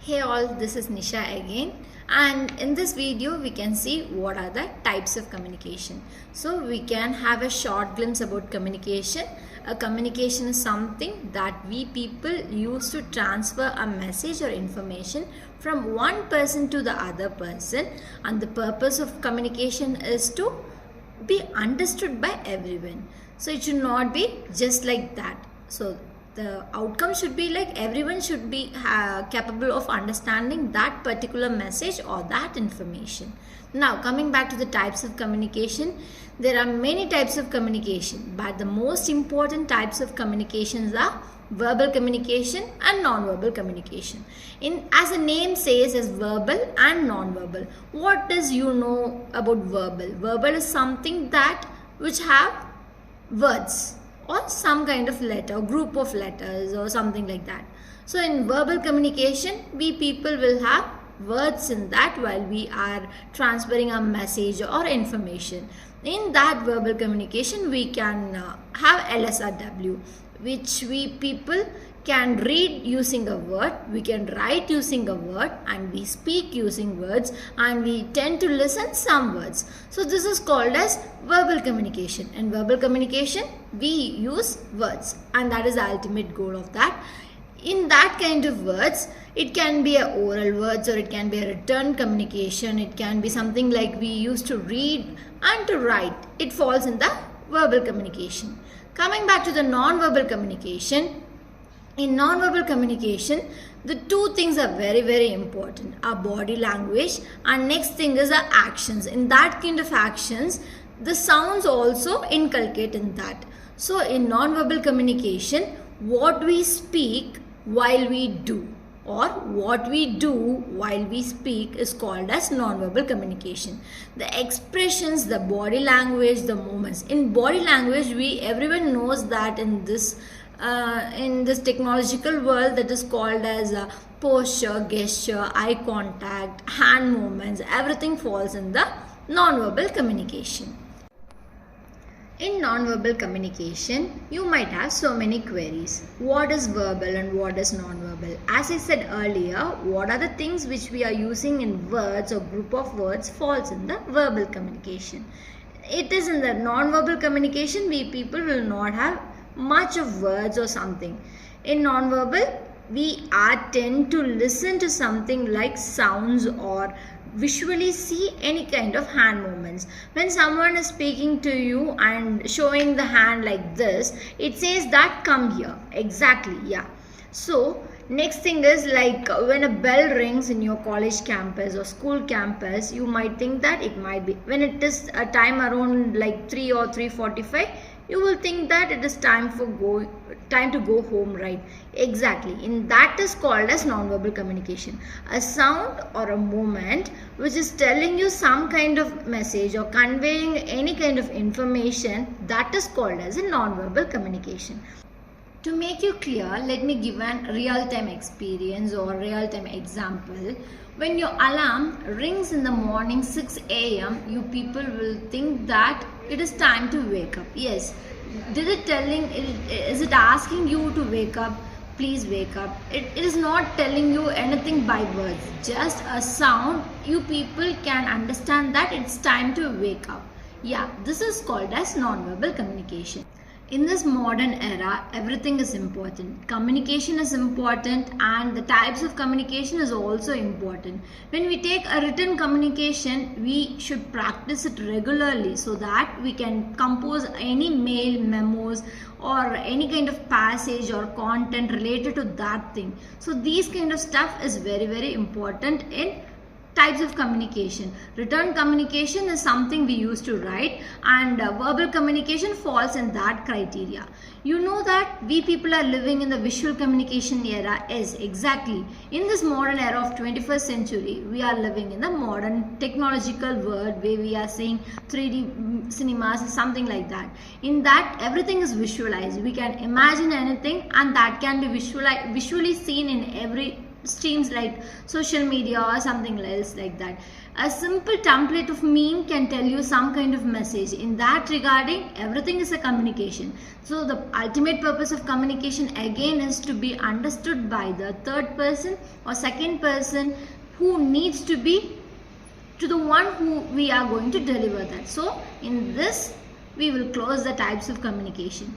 Hey all, this is Nisha again, and in this video we can see what are the types of communication. So we can have a short glimpse about communication. A communication is something that we people use to transfer a message or information from one person to the other person, and the purpose of communication is to be understood by everyone. So it should not be just like that. So the outcome should be like everyone should be capable of understanding that particular message or that information. Now coming back to the types of communication, there are many types of communication, but the most important types of communications are verbal communication and non-verbal communication. As the name says, is verbal and non-verbal. What does you know about verbal? Verbal is something that which have words or some kind of letter, group of letters or something like that. So in verbal communication, we people will have words in that while we are transferring a message or information. In that verbal communication, we can have LSRW, which we people can read using a word, we can write using a word, and we speak using words, and we tend to listen some words. So this is called as verbal communication. In verbal communication, we use words, and that is the ultimate goal of that. In that kind of words, it can be a oral words or it can be a written communication. It can be something like we used to read and to write. It falls in the verbal communication. Coming back to the non-verbal communication, in non-verbal communication, the two things are very important. Our body language, and next thing is our actions. In that kind of actions, the sounds also inculcate in that. So in non-verbal communication, what we speak while we do or what we do while we speak is called as non-verbal communication. The expressions, the body language, the movements. In body language, everyone knows that in this technological world, that is called as posture, gesture, eye contact, hand movements, everything falls in the non-verbal communication. In non-verbal communication, you might have so many queries. What is verbal and what is non-verbal? As I said earlier, what are the things which we are using in words or group of words falls in the verbal communication. It is in the non-verbal communication, we people will not have much of words or something. In non-verbal, we tend to listen to something like sounds or visually see any kind of hand movements. When someone is speaking to you and showing the hand like this, it says that come here. Exactly, yeah. So next thing is like when a bell rings in your college campus or school campus, you might think that it might be when it is a time around like 3 or 3:45, you will think that it is time to go home, right? Exactly. In that is called as non-verbal communication. A sound or a movement which is telling you some kind of message or conveying any kind of information, that is called as a non-verbal communication. To make you clear, let me give a real-time experience or real-time example. When your alarm rings in the morning 6 a.m., you people will think that it is time to wake up. Yes. Is it asking you to wake up? Please wake up. It is not telling you anything by words. Just a sound. You people can understand that it's time to wake up. Yeah, this is called as non-verbal communication. In this modern era, everything is important. Communication is important and the types of communication is also important. When we take a written communication, we should practice it regularly so that we can compose any mail, memos or any kind of passage or content related to that thing. So these kind of stuff is very important in types of communication. Written communication is something we used to write, and verbal communication falls in that criteria. You know that we people are living in the visual communication era. Yes, exactly. In this modern era of 21st century, we are living in the modern technological world where we are seeing 3D cinemas, something like that. In that, everything is visualized. We can imagine anything and that can be visually seen in every streams like social media or something else like that. A simple template of meme can tell you some kind of message. In that regarding, everything is a communication. So the ultimate purpose of communication again is to be understood by the third person or second person who needs to be to the one who we are going to deliver that. So in this we will close the types of communication.